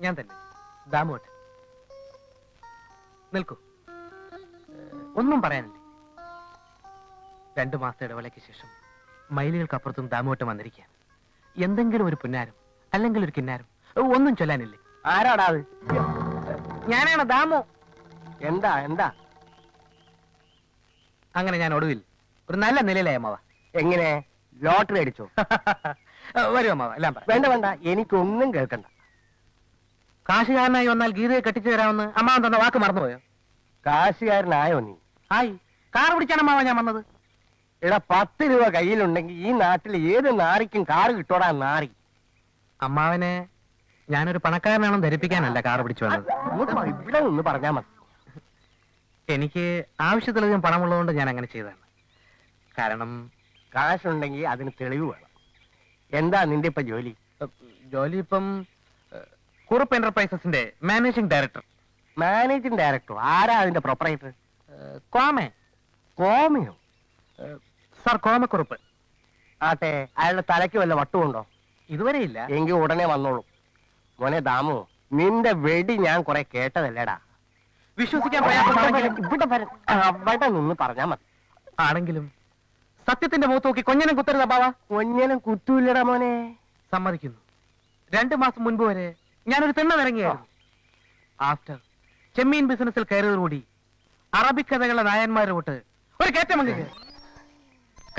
ഞാൻ തന്നെ. ദാമോട്ട് നിൽക്കൂ. ഒന്നും പറയാനില്ലേ. 2 മാസത്തെ ഇടവേളയ്ക്ക് ശേഷം മൈലുകൾക്കപ്പുറത്തും ദാമോട്ടം വന്നിരിക്കുകയാണ്. എന്തെങ്കിലും ഒരു പുന്നാരം അല്ലെങ്കിൽ ഒരു കിന്നാരം ഒന്നും ചൊല്ലാനില്ലേ? ആരാടാ അത്? ഞാനാണ് ദാമോ. എന്താ എന്താ? അങ്ങനെ ഞാൻ ഒടുവിൽ ഒരു നല്ല നിലയിലായി അമ്മാവ. എങ്ങനെ? ലോട്ടറി അടിച്ചോ? വരൂ അമ്മാവ, എല്ലാം പറ. വേണ്ട വേണ്ട, എനിക്കൊന്നും കേൾക്കണ്ട. കാശുകാരനായി വന്നാൽ ഗീതയെ കെട്ടിച്ചു തരാമെന്ന് അമ്മാവൻ തന്ന വാക്ക് മറന്നുപോയോ? കാശുകാരനായോ നീ? ആയി. കാർ പിടിച്ചാണ് അമ്മാവ ഞാൻ വന്നത്. എടാ, 10 രൂപ കയ്യിലുണ്ടെങ്കിൽ ഈ നാട്ടിൽ ഏത് നാറിക്കും കാറ് കിട്ടോടാ നാറി. അമ്മാവനെ ഞാനൊരു പണക്കാരനാണെന്ന് ധരിപ്പിക്കാനല്ല കാർ പിടിച്ചു വന്നത്. ഇവിടെ നിന്ന് പറഞ്ഞാ മതി. എനിക്ക് ആവശ്യത്തിലധികം പണമുള്ളതുകൊണ്ട് ഞാൻ അങ്ങനെ ചെയ്തതാണ്. കാരണം കാശുണ്ടെങ്കിൽ അതിന് തെളിവ് വേണം. എന്താ നിന്റെ ഇപ്പൊ ജോലി? ജോലി ഇപ്പം കുറുപ്പ് എന്റർപ്രൈസസിന്റെ മാനേജിംഗ് ഡയറക്ടർ. Managing director? ആരാ അതിന്റെ പ്രൊപ്പറേറ്റർ? കോമേ. കോമയോ? സാർ കോമക്കുറുപ്പ്. ആട്ടെ, അയാളുടെ തലയ്ക്ക് വല്ല വട്ടുമുണ്ടോ? ഇതുവരെ ഇല്ല. എങ്കിൽ ഉടനെ വന്നോളൂ. മോനെ ദാമു, നിന്റെ വെടി ഞാൻ കുറെ കേട്ടതല്ലേടാ. വിശ്വസിക്കാൻ പ്രയാസമാണെങ്കിലും അവിടെ നിന്ന് പറഞ്ഞാ മതി. ആണെങ്കിലും സത്യത്തിന്റെ മുഖത്ത് നോക്കി കൊഞ്ഞനം കുത്തരുത് ബാവ. കൊഞ്ഞനം കുത്തൂല്ലടാ മോനെ. സമ്മതിക്കുന്നു. 2 മാസം മുൻപ് വരെ ഞാനൊരു തിണ്ണമിറങ്ങിയായിരുന്നു. ആഫ്റ്റർ ചെമ്മീൻ ബിസിനസ്സിൽ കയറിയതോടുകൂടി അറബിക്കഥകളുടെ നായന്മാരുടെ കൂട്ട് ഒരു കയറ്റമങ്ങ്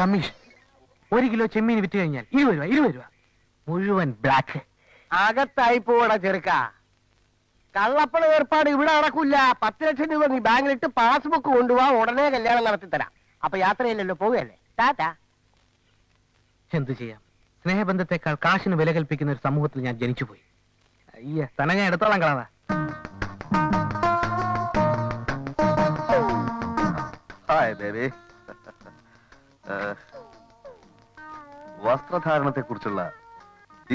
കമ്മീഷൻ. 1 കിലോ ചെമ്മീൻ വിറ്റ് കഴിഞ്ഞാൽ 20 രൂപ മുഴുവൻ ബ്ലാക്ക്. അകത്തായി പോടാ ചെറുക്ക. കള്ളപ്പണ ഏർപ്പാട് ഇവിടെ നടക്കൂല. 10 ലക്ഷം രൂപ നീ ബാങ്കിലിട്ട് പാസ്ബുക്ക് കൊണ്ടുപോവാ, ഉടനെ കല്യാണം നടത്തിത്തരാം. അപ്പൊ യാത്രയില്ലല്ലോ, പോവുകയല്ലേ. ടാറ്റാ. എന്തു ചെയ്യാം, സ്നേഹബന്ധത്തെക്കാൾ കാശിന് വില കൽപ്പിക്കുന്ന ഒരു സമൂഹത്തിൽ ഞാൻ ജനിച്ചുപോയി. അയ്യ, തന്നെ ഞാൻ എടുത്തോളാം കളാ. Hi baby. വസ്ത്രധാരണത്തെ കുറിച്ചുള്ള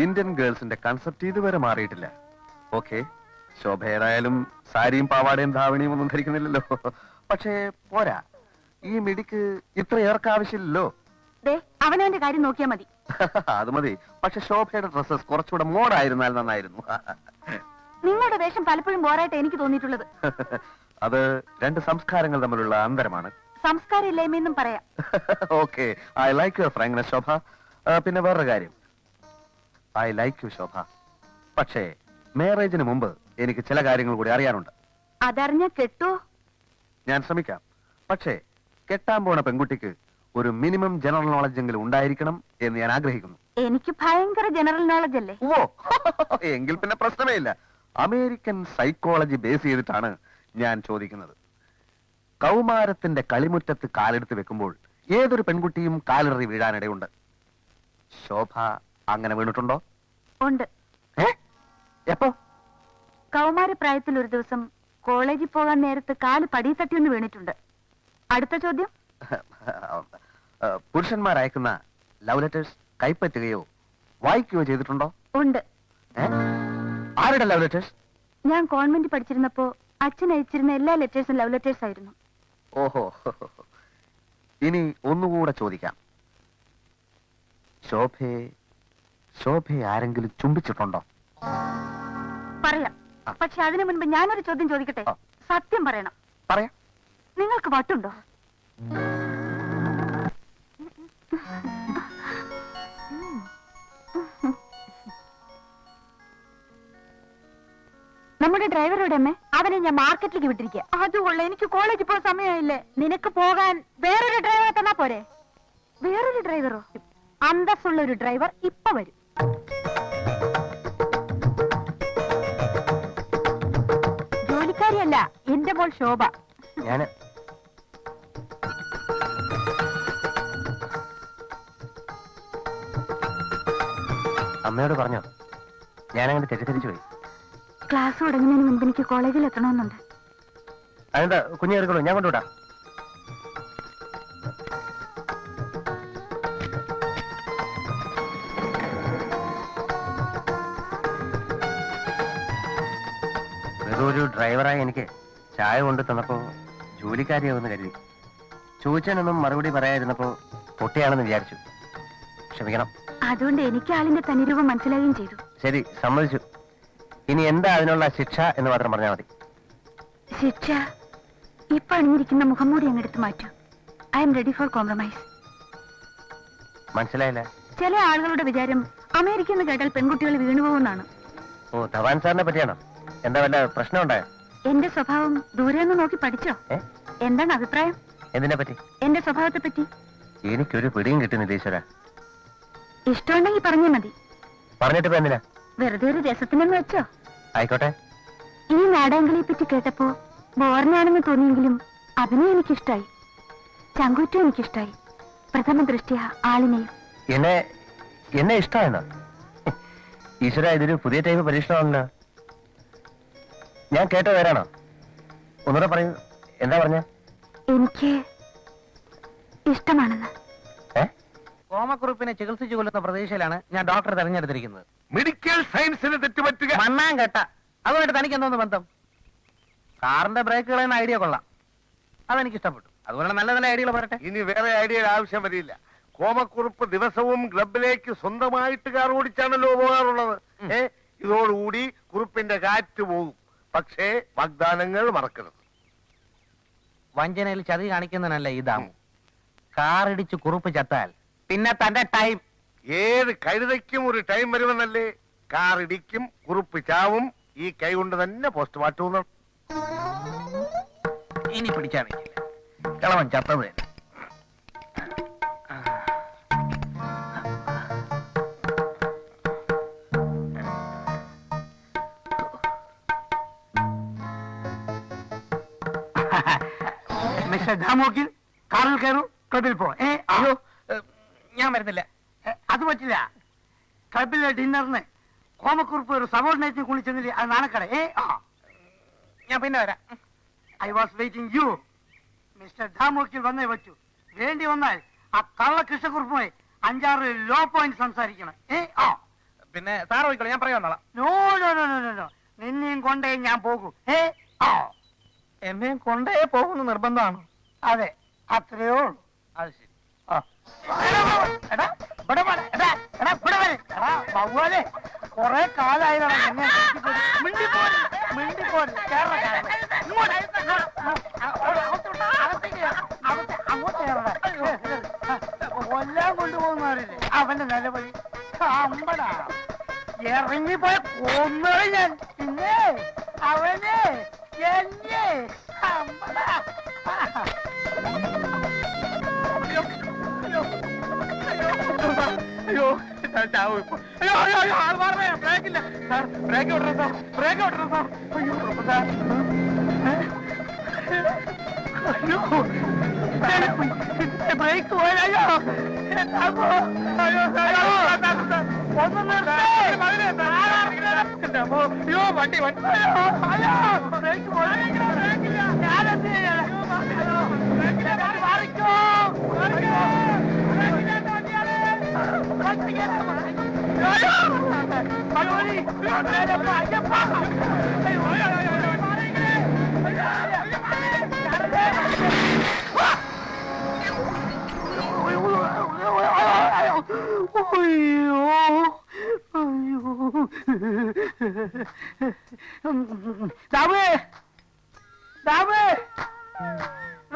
ഇന്ത്യൻ ഗേൾസിന്റെ കൺസെപ്റ്റ് ഇതുവരെ മാറിയിട്ടില്ല. ഓക്കെ, ശോഭേടായാലും സാരിയും പാവാടയും ധാവണിയും ഒന്നും ധരിക്കുന്നില്ലല്ലോ. പക്ഷേ പോരാ, ഈ മിടിക്ക് ഇത്ര ഏർക്ക് ആവശ്യമില്ലല്ലോ. അവനവന്റെ കാര്യം നോക്കിയാ മതി. അത് മതി. പക്ഷെ ശോഭയുടെ ഡ്രസ്സസ് കുറച്ചുകൂടെ മോഡായിരുന്നാൽ നന്നായിരുന്നു. നിങ്ങളുടെ വേഷം പലപ്പോഴും ബോറായിട്ട് എനിക്ക് തോന്നിയിട്ടുള്ളത്. അത് 2 സംസ്കാരങ്ങൾ തമ്മിലുള്ള അന്തരമാണ്. സംസ്കാരം ഇല്ലായ്മയെന്നും പറയാം. Okay, I like your frankness Shobha. പിന്നെ വേറൊരു കാര്യം, ഐ ലൈക്ക് യു ശോഭ. പക്ഷേ മാരേജിന് മുമ്പ് എനിക്ക് ചില കാര്യങ്ങൾ കൂടി അറിയാനുണ്ട്. അതറിഞ്ഞ കെട്ടോ? ഞാൻ ശ്രമിക്കാം. പക്ഷേ കെട്ടാൻ പോണ പെൺകുട്ടിക്ക് ഒരു മിനിമം ജനറൽ നോളജ് എങ്കിലും ഉണ്ടായിരിക്കണം എന്ന് ഞാൻ ആഗ്രഹിക്കുന്നു. എനിക്ക് ഭയങ്കര ജനറൽ നോളജ് അല്ലേ? ഓ, എങ്കിൽ പിന്നെ പ്രശ്നമേ ഇല്ല. അമേരിക്കൻ സൈക്കോളജി ബേസ് ചെയ്തിട്ടാണ് ഞാൻ ചോദിക്കുന്നത്. കൗമാരത്തിന്റെ കളിമുറ്റത്ത് കാലെടുത്ത് വെക്കുമ്പോൾ ഏതൊരു പെൺകുട്ടിയും കാലിററി വീഴാനിടയുണ്ട്. ശോഭ അങ്ങനെ വീണിട്ടുണ്ടോ? ഉണ്ട്. എപ്പോ? കൗമാരപ്രായത്തിൽ ഒരു ദിവസം കോളേജിൽ പോകാൻ നേരത്ത് കാല് പടി തട്ടിയൊന്ന് വീണിട്ടുണ്ട്. അടുത്ത ചോദ്യം. പുരുഷന്മാർ അയക്കുന്ന ലവ് ലെറ്റേഴ്സ് കൈപ്പറ്റുകയോ വായിക്കുകയോ ചെയ്തിട്ടുണ്ടോ? ഉണ്ട്. ആരുടെ ലവ് ലെറ്റേഴ്സ്? ഞാൻ കോൺവെന്റ് പഠിച്ചിരുന്നപ്പോ അച്ഛൻ അയച്ചിരുന്ന എല്ലാ ലെറ്റേഴ്സും ലവ് ലെറ്റേഴ്സ് ആയിരുന്നു. ഓഹോ, ഇനി ഒന്നുകൂടെ ചോദിക്കാം. ശോഭയെ ആരെങ്കിലും ചുംബിച്ചിട്ടുണ്ടോ? പറയാം. പക്ഷെ അതിനു മുൻപ് ഞാനൊരു ചോദ്യം ചോദിക്കട്ടെ? സത്യം പറയണം. പറയാം. നിങ്ങൾക്ക് വട്ടുണ്ടോ? നമ്മുടെ ഡ്രൈവറുടെ അമ്മ, അവനെ ഞാൻ മാർക്കറ്റിലേക്ക് വിട്ടിരിക്കുക. അതുകൊള്ള എനിക്ക് കോളേജിൽ പോകാൻ സമയമായില്ലേ. നിനക്ക് പോകാൻ വേറൊരു ഡ്രൈവറെ തന്നാ പോരെ? വേറൊരു ഡ്രൈവറോ? അന്തസ്സുള്ള ഒരു ഡ്രൈവർ ഇപ്പൊ വരും. ജോലിക്കാരിയല്ല, എന്റെ മോൾ ശോഭ. അമ്മയോട് പറഞ്ഞോ? ഞാനങ്ങനെ തെറ്റിദ്ധരിച്ചു പോയി. ക്ലാസ് തുടങ്ങുന്നതിന് മുൻപ് എനിക്ക് കോളേജിൽ എത്തണമെന്നുണ്ട്. അതെന്താ കുഞ്ഞെ എടുക്കണോ? ഞാൻ കൊണ്ടുവിടാം. വെറൊരു ഡ്രൈവറായി എനിക്ക് ചായ കൊണ്ട് തന്നപ്പോ ജോലിക്കാരിയാവുന്ന കരുതി. ചോദിച്ചാനൊന്നും മറുപടി പറയാതിരുന്നപ്പോ പൊട്ടിയാണെന്ന് വിചാരിച്ചു. ക്ഷമിക്കണം. അതുകൊണ്ട് എനിക്ക് ആളിന്റെ തനിരൂപം മനസ്സിലാവുകയും ചെയ്തു. ശരി, സമ്മതിച്ചു. ഇനി എന്താ അതിനുള്ള ശിക്ഷ എന്ന് മാത്രം പറഞ്ഞാൽ മതി. ശിക്ഷ ഇപ്പൊ അണിഞ്ഞിരിക്കുന്ന മുഖംമൂടി അങ്ങെടുത്ത് മാറ്റൂ. I am ready for compromise. മനസ്സിലായില്ല? ചില ആളുകളുടെ വിചാരം അമേരിക്ക എന്ന് കേട്ടാൽ പെൺകുട്ടികൾ വീണുപോകുന്നാണ്. ഓ, ധവാൻ സാറിനെ പറ്റിയാണോ? എന്താ വല്ല പ്രശ്നം ഉണ്ടായോ? എന്റെ സ്വഭാവം ദൂരെ നിന്ന് നോക്കി പഠിച്ചോ? എന്താണ് അഭിപ്രായം? എന്തിനെ പറ്റി? എന്റെ സ്വഭാവത്തെ പറ്റി എനിക്കൊരു പിടിയും കിട്ടുന്നില്ല ഈശ്വര. ഇഷ്ടമുണ്ടെങ്കിൽ പറഞ്ഞാൽ മതി. പറഞ്ഞിട്ട് ഇപ്പൊ എന്തിനാ? വെറുതെ ഒരു രസത്തിനെന്ന് വെച്ചോ. ആയിക്കോട്ടെ. ഈ നാടകങ്ങളെ പറ്റി കേട്ടപ്പോ ബോറിനാണെന്ന് തോന്നിയെങ്കിലും അഭിനയം എനിക്കിഷ്ടായി, ചങ്കൂറ്റും എനിക്കിഷ്ടായി, പ്രഥമ ദൃഷ്ടിയ ആളിനെയും. എന്നെ ഇഷ്ടമായിരുന്നോ? ഈശ്വര, ഇതൊരു പുതിയ ടൈപ്പ് പരീക്ഷണമാണല്ലോ. ഞാൻ കേട്ട പേരാണോ? ഒന്നുകൂടെ പറയൂ, എന്താ പറഞ്ഞ? എനിക്ക് ഇഷ്ടമാണെന്ന്. കോമക്കുറിപ്പിനെ ചികിത്സിച്ചു കൊല്ലുന്ന പ്രതീക്ഷയിലാണ് ഞാൻ ഡോക്ടറെ തെരഞ്ഞെടുത്തിരിക്കുന്നത്. മെഡിക്കൽ സയൻസിന് തെറ്റുപറ്റുക. മണ്ണാൻ കേട്ട അതുമായിട്ട് തനിക്ക് എന്തോന്ന് ബന്ധം? കാറിന്റെ ബ്രേക്കുകൾ എന്ന ഐഡിയ കൊള്ളാം, അതെനിക്ക് ഇഷ്ടപ്പെട്ടു. അതുപോലെ നല്ല നല്ല ഐഡിയകൾ പറയട്ടെ. ഇനി വേറെ ഐഡിയയുടെ ആവശ്യം വരില്ല. കോമക്കുറിപ്പ് ദിവസവും ക്ലബിലേക്ക് സ്വന്തമായിട്ട് കാർ ഓടിച്ചാണല്ലോ പോകാറുള്ളത്. ഇതോടുകൂടി കുറിപ്പിന്റെ കാറ്റ് പോകും. പക്ഷേ വാഗ്ദാനങ്ങൾ മറക്കരുത്. വഞ്ചനയിൽ ചതി കാണിക്കുന്നതിനല്ല ഈ ദാമു. കാറിടിച്ച് കുറുപ്പ് ചത്താൽ പിന്നെ തന്റെ ടൈം. ഏത് കഴുതയ്ക്കും ഒരു ടൈം വരുമെന്നല്ലേ? കാർ ഇടിക്കും, കുറുപ്പ് ചാവും. ഈ കൈ കൊണ്ട് തന്നെ പോസ്റ്റ്മോർട്ടം. ഇനി പിടിച്ചാ വെക്കില്ല, കിളവൻ ചത്തത് തന്നെ. മിസ്റ്റർ ദാമോക്കിൽ കാറിൽ കയറൂ, ക്ലബിൽ പോ. അയ്യോ, ഞാൻ വരുന്നില്ല. അത് പറ്റില്ല. ക്ലബിലെ ഡിന്നറിന് കോമക്കുറിപ്പ് ഒരു സബോർഡിനേറ്റിനെ കുളിച്ചെന്നില്ലേ, അത് നാണക്കട. ഞാൻ പിന്നെ വരാം. I was waiting you. Mister ദാമോക്കിൽ വന്നേ പറ്റൂ. വേണ്ടി വന്നാൽ ആ കള്ള കൃഷ്ണക്കുറിപ്പുമായി 5-6 ലോ പോയിന്റ് സംസാരിക്കണം. പിന്നെ സാർ പോയിക്കോളൂ, ഞാൻ പറയാം. No no no no no, നിന്നെയും കൊണ്ടേ ഞാൻ പോകൂ. എന്നെയും കൊണ്ടേ പോകുന്ന നിർബന്ധമാണ്. അതെ, അത്രയോ ഉള്ളൂ. അത് ശരി. കൊറേ കാലായില്ലേ കൊല്ലാൻ കൊണ്ടുപോകുന്നവരില്ലേ അവന്റെ നിലവിളി. അമ്പടാ ഇറങ്ങിപ്പോയ കൊന്നോളി ഞാൻ. പിന്നെ അവനെ എന്നെ അമ്പടാ. അയ്യോ, ഞാൻ ചാവും ഇപ്പൊ. അയ്യോ അയ്യോ അയ്യോ, ആൾ മാറണേ. ബ്രേക്കില്ല സാർ, ബ്രേക്ക് വിടണം സാർ, ബ്രേക്ക് വിടണം സാർ. അയ്യോ സാർ, അയ്യോ ബ്രേക്ക് പോയ. അയ്യോ അയ്യോ, വണ്ടി വണ്ടി. അയ്യോ ബ്രേക്ക് പോയ. ഞാനെന്ത് മാറിക്കോ.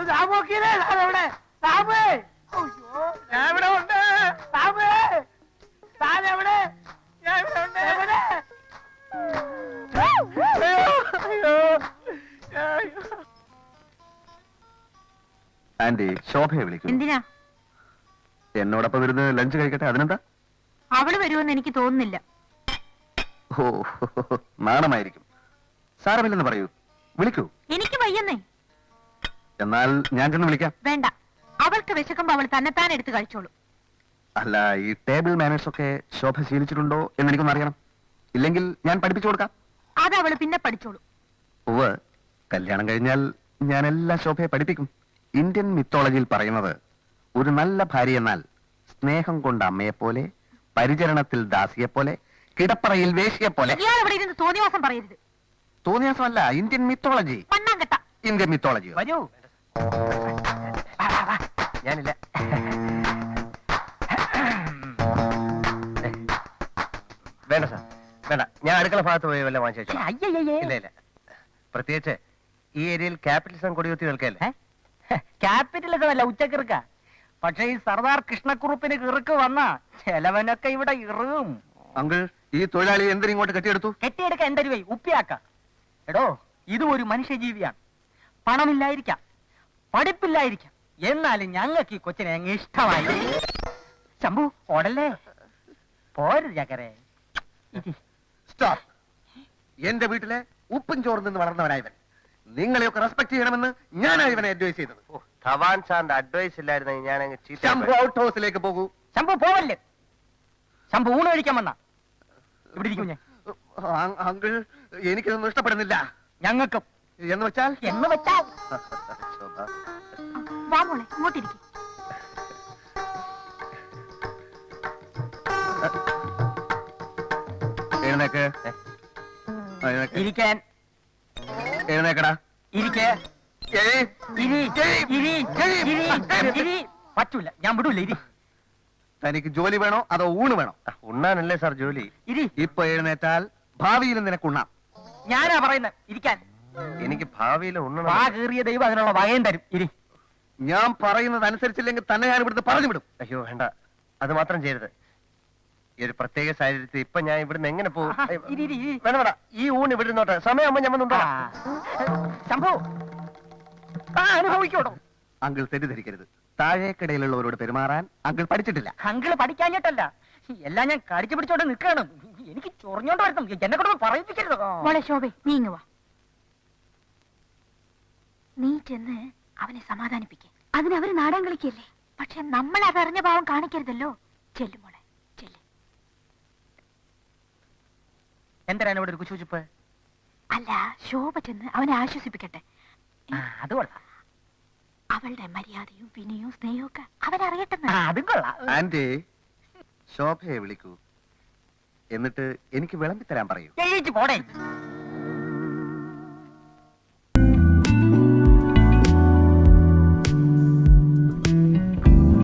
ദാമോക്കിനെ അവിടെ. ദാമേ, ഞാൻ ഇവിടെ ഉണ്ട്. ദാമേ, താൻ എവിടെ? ഞാൻ ഇവിടെ ഉണ്ട്. എവിടെ? ആന്റി, ശോഭയെ വിളിക്കും. എന്തിനാ? എന്നോടൊപ്പം ഇരുന്ന് ലഞ്ച് കഴിക്കട്ടെ. അതിനെന്താ? അവള് വരുമെന്ന് എനിക്ക് തോന്നുന്നില്ല. ഓ, നാണമായിരിക്കും. സാരമില്ലെന്ന് പറയൂ, വിളിക്കൂ. എനിക്ക് വയ്യെന്നേ. എന്നാൽ ഞാൻ ചെന്ന് വിളിക്കാം. വേണ്ട, അവൾക്ക് വിശക്കുമ്പോ അവൾ തന്നെത്താൻ എടുത്ത് കഴിച്ചോളൂ. അല്ല, ഈ ടേബിൾ മാനേഴ്സ് ഒക്കെ ശോഭ ശീലിച്ചിട്ടുണ്ടോ എന്ന് എനിക്കൊന്ന് അറിയണം. ഇല്ലെങ്കിൽ ഞാൻ പഠിപ്പിച്ചു കൊടുക്കാം. അത് അവള് പിന്നെ പഠിച്ചോളൂ. ഉവ്വ്, കല്യാണം കഴിഞ്ഞാൽ ഞാൻ എല്ലാ ശോഭയെ പഠിപ്പിക്കും. ഇന്ത്യൻ മിത്തോളജിയിൽ പറയുന്നത്, ഒരു നല്ല ഭാര്യ എന്നാൽ സ്നേഹം കൊണ്ട് അമ്മയെപ്പോലെ, പരിചരണത്തിൽ ദാസിയെപ്പോലെ, കിടപ്പറയിൽ വേശ്യയെപ്പോലെ. ഇയാൾ ഇവിടെ ഇരുന്ന് തോന്നിവാസം പറയരുത്. തോന്നിയാസമല്ല, ഇന്ത്യൻ മിത്തോളജി. പണ്ണാങ്കട്ട. Indian mythology. വരൂ. ഞാനില്ല. വേണ്ട സാർ, വേണ്ട. ഞാൻ അടുക്കള ഭാഗത്ത് പോയി വല്ല വാങ്ങിച്ചു. അയ്യയ്യേ ഇല്ല ഇല്ല, പ്രത്യേകിച്ച് ഈ ഏരിയയിൽ ക്യാപിറ്റലിസം കൊടികുത്തി നിൽക്കല്ലേ. ക്യാപിറ്റലിസം അല്ല, ഉച്ചക്കിറുക്ക. പക്ഷെ ഈ സർദാർ കൃഷ്ണക്കുറുപ്പിന് കിറുക്ക് വന്ന ചെലവനൊക്കെ ഇവിടെ ഇറുകും. അങ്കിൾ, ഈ തൊഴിലാളി എന്തിനിങ്ങോട്ട് കെട്ടിയെടുത്തു? കെട്ടിയെടുക്ക എന്റെ രൂപ ഉപ്പിയാക്ക. എടോ, ഇതും ഒരു മനുഷ്യജീവിയാണ്. പണമില്ലായിരിക്കാം, പഠിപ്പില്ലായിരിക്കാം, എന്നാലും ഞങ്ങൾക്ക് ഈ കൊച്ചിനെ അങ്ങ് ഇഷ്ടമായി. ശംഭു ഓടല്ലേ, പോരു ചക്കരെ. സ്റ്റോപ്പ്. എന്റെ വീട്ടിലെ ഉപ്പും ചോറും നിന്ന് വളർന്നവനായവൻ. നിങ്ങളെയൊക്കെ റെസ്പെക്ട് ചെയ്യണമെന്ന് ഞാനാണ് ഇവനെ അഡ്വൈസ് ചെയ്തത്. ധവാൻ സാറിന്റെ അഡ്വൈസ് ഇല്ലായിരുന്നെങ്കിൽ ഞാൻ അങ്ങ് ശംഭു ഔട്ട് ഹൗസിലേക്ക് പോകൂ. ശംഭു പോവല്ലേ. ശംഭു ഊണ് കഴിക്കാൻ വന്ന ഇവിടെ ഇരിക്കും ഞാൻ. അങ്കിൾ, എനിക്കിതൊന്നും ഇഷ്ടപ്പെടുന്നില്ല. ഞങ്ങൾക്കും. എന്ന് വെച്ചാൽ എന്ന് വെച്ചാൽ ശോഭ, വാ മോളെ, ഇങ്ങോട്ടിരിക്കും. എഴുന്നേക്ക്. ഇരിക്കാൻ. എഴുന്നേക്കടാ. ഇരിക്കേ. പറ്റൂല, ഞാൻ വിടൂല. ഇരി. തനിക്ക് ജോലി വേണോ അതോ ഊണ് വേണോ? ഉണ്ണാനല്ലേ സാർ ജോലി. ഇരി. ഇപ്പൊ എഴുന്നേറ്റാൽ ഭാവിയിലും നിനക്കുണ്ണാം. ഞാനാ പറയുന്നത് ഇരിക്കാൻ. എനിക്ക് ഭാവിയിൽ ഉണ്ണണം. വാ കീറിയ ദൈവം അതിനുള്ള വകയും തരും. ഇരി. ഞാൻ പറയുന്നത് അനുസരിച്ചില്ലെങ്കിൽ തന്നെ ഞാൻ ഇവിടുന്ന് പറഞ്ഞു വിടും. അയ്യോ വേണ്ട, അത് മാത്രം ചെയ്യരുത്. ഈ ഒരു പ്രത്യേക സാഹചര്യത്തിൽ ഇപ്പൊ ഞാൻ ഇവിടുന്ന് എങ്ങനെ പോകും? ആഹാ, ഇരി, ഇരി, ഇരി. വേണ്ട വേണ്ട, ഈ ഊണ് ഇവിടെ നിന്നോട്ടെ. സമയമാകുമ്പോ ഞാൻ വന്നുണ്ടോ. ശംഭു, അനുഭവിക്കോടോ. അങ്കിൾ തെറ്റിദ്ധരിക്കരുത്. താഴേക്കിടയിലുള്ളവരോട് പെരുമാറാൻ അങ്കിൾ പഠിച്ചിട്ടില്ല. അങ്കിള് പഠിക്കാഞ്ഞിട്ടല്ല, എല്ലാം ഞാൻ കടിച്ചു പിടിച്ചോണ്ട് നിൽക്കണം. എനിക്ക് ചൊറിഞ്ഞോണ്ട് വരണം. എന്നെ കൊണ്ട് പറയിപ്പിക്കരുത്. മോളെ ശോഭെ, നീ ഇങ്ങ് വാ. നീ ചെന്ന് അവനെ സമാധാനിപ്പിക്കേ. അതിനവര് നാടൻ കളിക്കല്ലേ. പക്ഷെ നമ്മൾ അതറിഞ്ഞ ഭാവം കാണിക്കരുതല്ലോ. ചെല്ലു മോളെ, ചെല്ലു. എന്തിനാണ് ഇവിടെ ഒരു കുശുചിപ്പ്? അല്ല, ശോഭ ചെന്ന് അവനെ ആശ്വസിപ്പിക്കട്ടെ. അത് കൊള്ളാം. അവളുടെ മര്യാദയും വിനയവും സ്നേഹവും ഒക്കെ അവനറിയട്ടെന്ന്. അതും കൊള്ളാം. ആന്റി, ശോഭയെ വിളിക്കൂ. എന്നിട്ട് എനിക്ക് വിളമ്പി തരാൻ പറയൂ. എഴുതിച്ച് പോടേ.